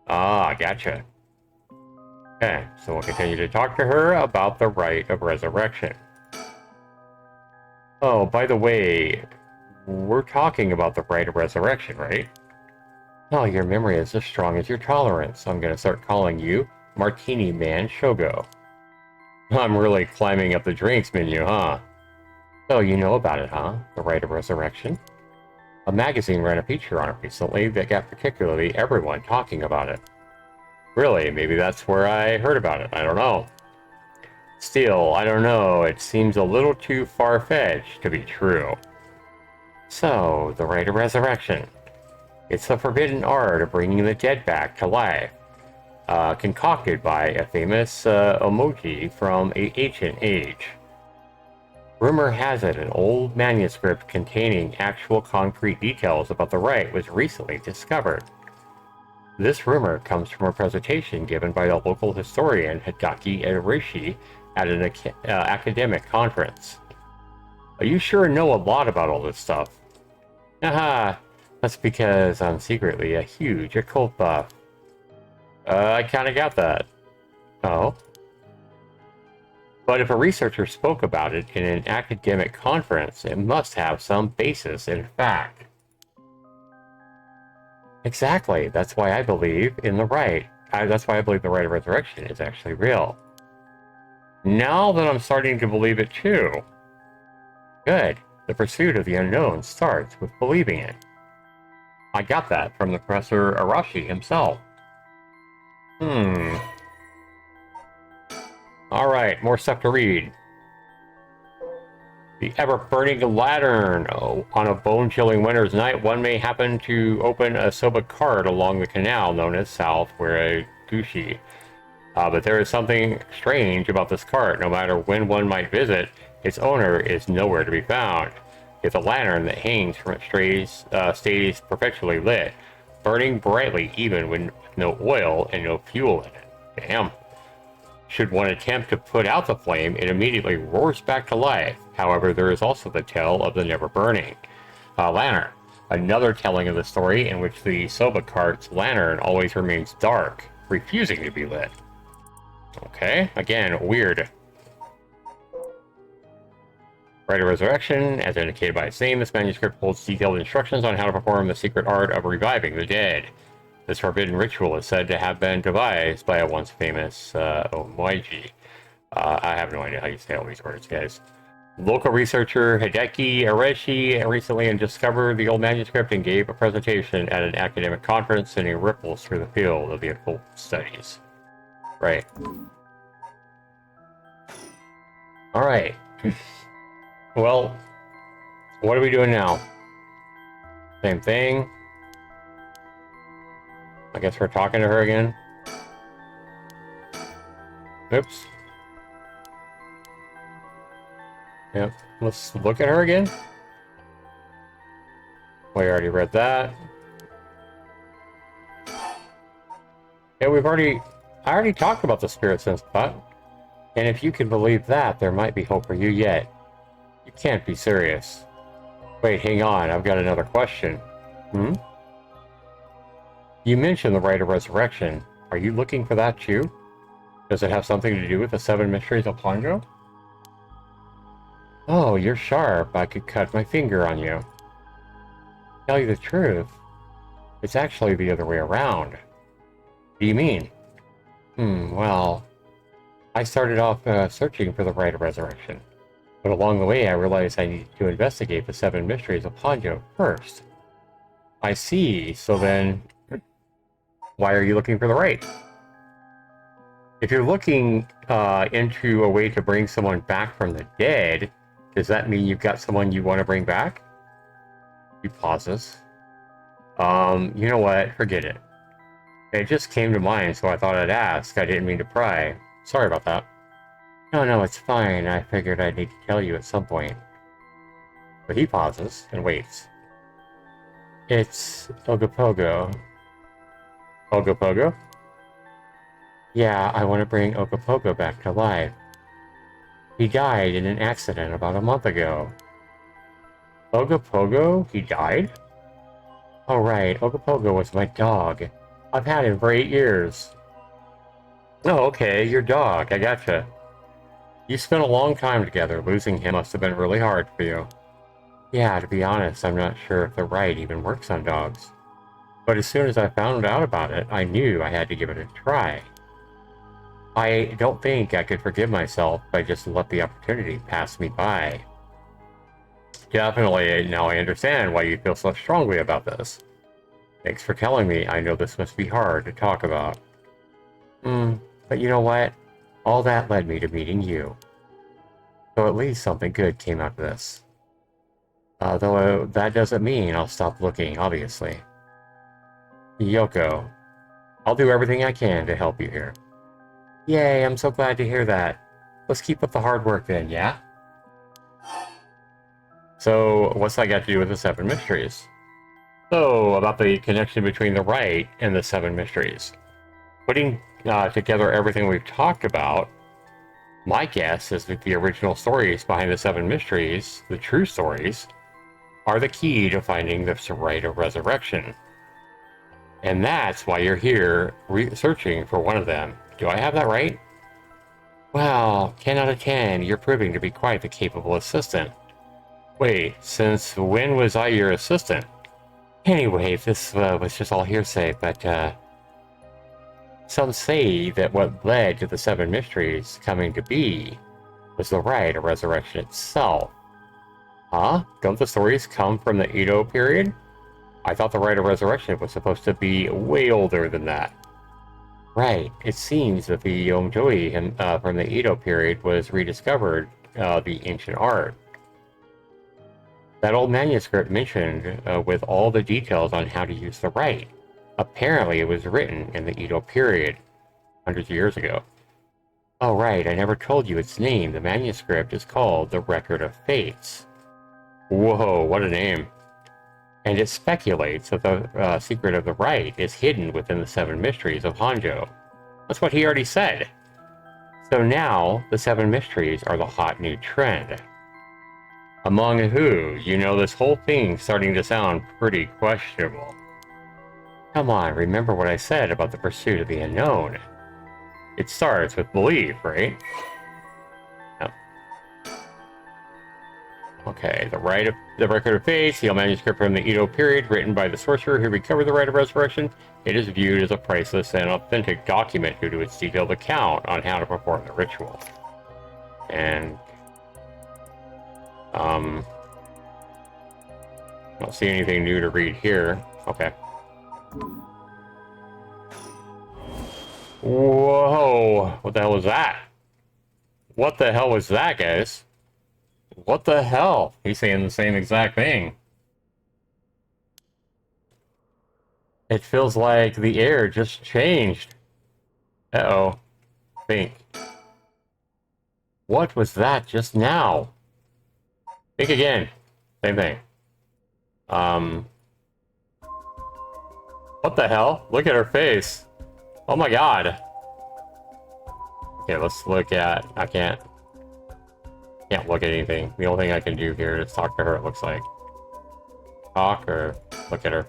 Ah, gotcha. Okay, so we'll continue to talk to her about the rite of resurrection. Oh, by the way, we're talking about the rite of resurrection, right? Oh, your memory is as strong as your tolerance. I'm gonna start calling you Martini Man Shogo. I'm really climbing up the drinks menu, huh? So you know about it, huh? The rite of resurrection? A magazine ran a feature on it recently that got particularly everyone talking about it. Really, maybe that's where I heard about it. I don't know. Still, I don't know. It seems a little too far-fetched to be true. So, the rite of resurrection. It's the forbidden art of bringing the dead back to life, concocted by a famous emoji from an ancient age. Rumor has it an old manuscript containing actual concrete details about the rite was recently discovered. This rumor comes from a presentation given by the local historian Hideki Erishi at an academic conference. You sure know a lot about all this stuff. Haha, that's because I'm secretly a huge occult buff. I kinda got that. Oh? But if a researcher spoke about it in an academic conference, it must have some basis in fact. Exactly. That's why I believe in the rite. That's why I believe the rite of resurrection is actually real. Now that I'm starting to believe it too. Good. The pursuit of the unknown starts with believing it. I got that from the Professor Arashi himself. Alright, more stuff to read. The ever-burning lantern. Oh, on a bone-chilling winter's night, one may happen to open a soba cart along the canal known as South Wiraguchi. But there is something strange about this cart. No matter when one might visit, its owner is nowhere to be found. It's a lantern that hangs from its stays perpetually lit, burning brightly even with no oil and no fuel in it. Damn. Should one attempt to put out the flame, it immediately roars back to life. However, there is also the tale of the never-burning lantern, another telling of the story in which the soba cart's lantern always remains dark, refusing to be lit. Okay, again, weird. Rite of Resurrection, as indicated by its name, this manuscript holds detailed instructions on how to perform the secret art of reviving the dead. This forbidden ritual is said to have been devised by a once famous Omoiji. I have no idea how you say all these words, guys. Local researcher Hideki Arishi recently discovered the old manuscript and gave a presentation at an academic conference, sending ripples through the field of the occult studies. Right. Alright. Well, what are we doing now? Same thing. I guess we're talking to her again. Oops. Yep, let's look at her again. We already read that. Yeah, I already talked about the spirit sense pot. And if you can believe that, there might be hope for you yet. You can't be serious. Wait, hang on, I've got another question. You mentioned the rite of resurrection. Are you looking for that too? Does it have something to do with the Seven Mysteries of Honjo? Oh, you're sharp. I could cut my finger on you. Tell you the truth, it's actually the other way around. What do you mean? Well, I started off searching for the rite of resurrection. But along the way, I realized I needed to investigate the Seven Mysteries of Honjo first. I see. So then, why are you looking for the rite? If you're looking into a way to bring someone back from the dead, does that mean you've got someone you want to bring back? He pauses. You know what? Forget it. It just came to mind, so I thought I'd ask. I didn't mean to pry. Sorry about that. No, no, it's fine. I figured I'd need to tell you at some point. But he pauses and waits. It's Ogopogo. Ogopogo? Yeah, I want to bring Ogopogo back to life. He died in an accident about a month ago. Ogopogo? He died? Oh right, Ogopogo was my dog. I've had him for 8 years. Oh, okay, your dog. I gotcha. You spent a long time together. Losing him must have been really hard for you. Yeah, to be honest, I'm not sure if the right even works on dogs. But as soon as I found out about it, I knew I had to give it a try. I don't think I could forgive myself if I just let the opportunity pass me by. Definitely, now I understand why you feel so strongly about this. Thanks for telling me. I know this must be hard to talk about. But you know what? All that led me to meeting you. So at least something good came out of this. Though that doesn't mean I'll stop looking, obviously. Yoko, I'll do everything I can to help you here. Yay, I'm so glad to hear that. Let's keep up the hard work then, yeah? So, what's that got to do with the Seven Mysteries? So, about the connection between the right and the Seven Mysteries. Putting together everything we've talked about, my guess is that the original stories behind the Seven Mysteries, the true stories, are the key to finding the right of resurrection. And that's why you're here searching for one of them. Do I have that right? Well, 10 out of 10, you're proving to be quite the capable assistant. Wait, since when was I your assistant? Anyway, this was just all hearsay, but some say that what led to the Seven Mysteries coming to be was the rite of resurrection itself. Huh? Don't the stories come from the Edo period? I thought the rite of resurrection was supposed to be way older than that. Right. It seems that the Onjoi from the Edo period was rediscovered, the ancient art. That old manuscript mentioned with all the details on how to use the rite. Apparently it was written in the Edo period, hundreds of years ago. Oh right, I never told you its name. The manuscript is called The Record of Fates. Whoa, what a name. And it speculates that the secret of the rite is hidden within the Seven Mysteries of Honjo. That's what he already said. So now, the Seven Mysteries are the hot new trend. Among who? You know, this whole thing's starting to sound pretty questionable. Come on, remember what I said about the pursuit of the unknown. It starts with belief, right? Yep. Okay, the Record of Fates, the manuscript from the Edo period, written by the sorcerer who recovered the rite of resurrection. It is viewed as a priceless and authentic document due to its detailed account on how to perform the ritual. And I don't see anything new to read here. Okay. Whoa! What the hell was that? What the hell was that, guys? What the hell? He's saying the same exact thing. It feels like the air just changed. Uh-oh. Think. What was that just now? Think again. Same thing. What the hell? Look at her face. Oh my god. Okay, let's look at... I can't look at anything. The only thing I can do here is talk to her, it looks like. Talk or look at her.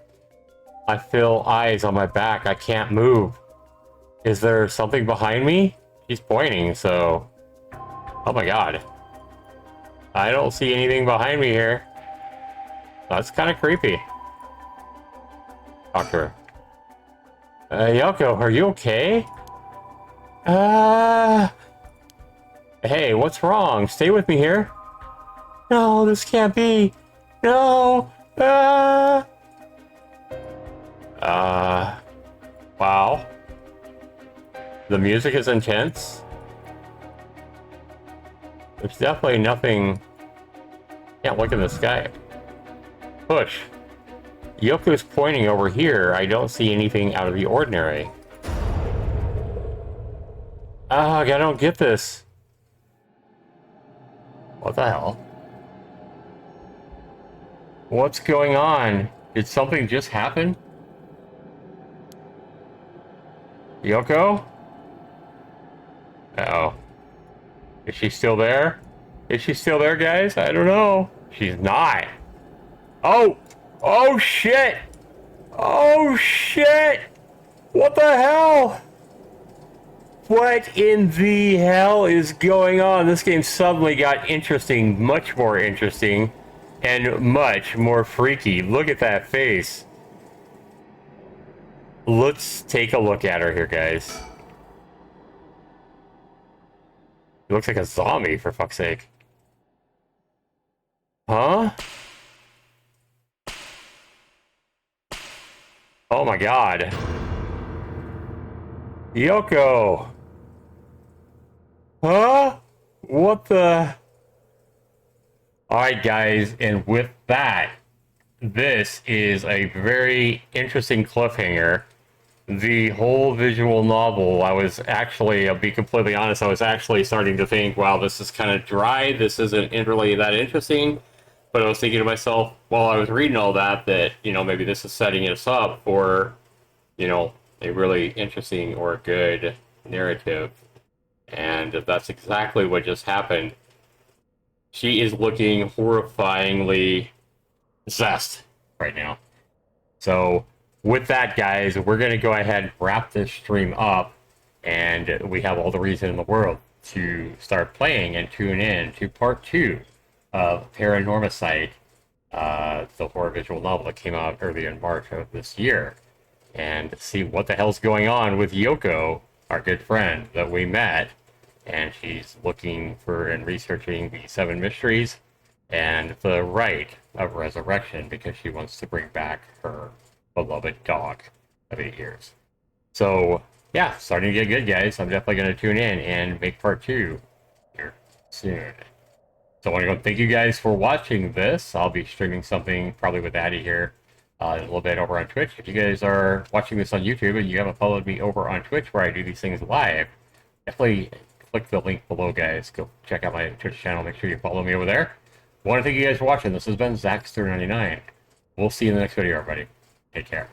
I feel eyes on my back. I can't move. Is there something behind me? She's pointing, so... Oh my god. I don't see anything behind me here. That's kind of creepy. Talk to her. Yoko, are you okay? Hey, what's wrong? Stay with me here. No, this can't be. No. Wow. The music is intense. There's definitely nothing. Can't look in the sky. Push. Yoko's pointing over here. I don't see anything out of the ordinary. Ah, I don't get this. What the hell? What's going on? Did something just happen? Yoko? Uh-oh. Is she still there? Is she still there, guys? I don't know. She's not. Oh! Oh, shit! Oh, shit! What the hell? What in the hell is going on? This game suddenly got interesting, much more interesting, and much more freaky. Look at that face. Let's take a look at her here, guys. She looks like a zombie, for fuck's sake. Huh? Oh my god. Yoko! Huh? What the... Alright guys, and with that, this is a very interesting cliffhanger. The whole visual novel, I was actually, I'll be completely honest, I was actually starting to think, wow, this is kind of dry, this isn't really that interesting. But I was thinking to myself, while I was reading all that, you know, maybe this is setting us up for, you know, a really interesting or good narrative. And that's exactly what just happened. She is looking horrifyingly zest right now. So, with that, guys, we're going to go ahead and wrap this stream up. And we have all the reason in the world to start playing and tune in to part 2 of PARANORMASIGHT, the horror visual novel that came out earlier in March of this year. And see what the hell's going on with Yoko, our good friend that we met. And she's looking for and researching the Seven Mysteries and the rite of resurrection because she wants to bring back her beloved dog of 8 years. So, yeah, starting to get good, guys. I'm definitely going to tune in and make part 2 here soon. So I want to thank you guys for watching this. I'll be streaming something probably with Addy here in a little bit over on Twitch. If you guys are watching this on YouTube and you haven't followed me over on Twitch where I do these things live, definitely click the link below, guys. Go check out my Twitch channel. Make sure you follow me over there. I want to thank you guys for watching. This has been Zaxter99. We'll see you in the next video, everybody. Take care.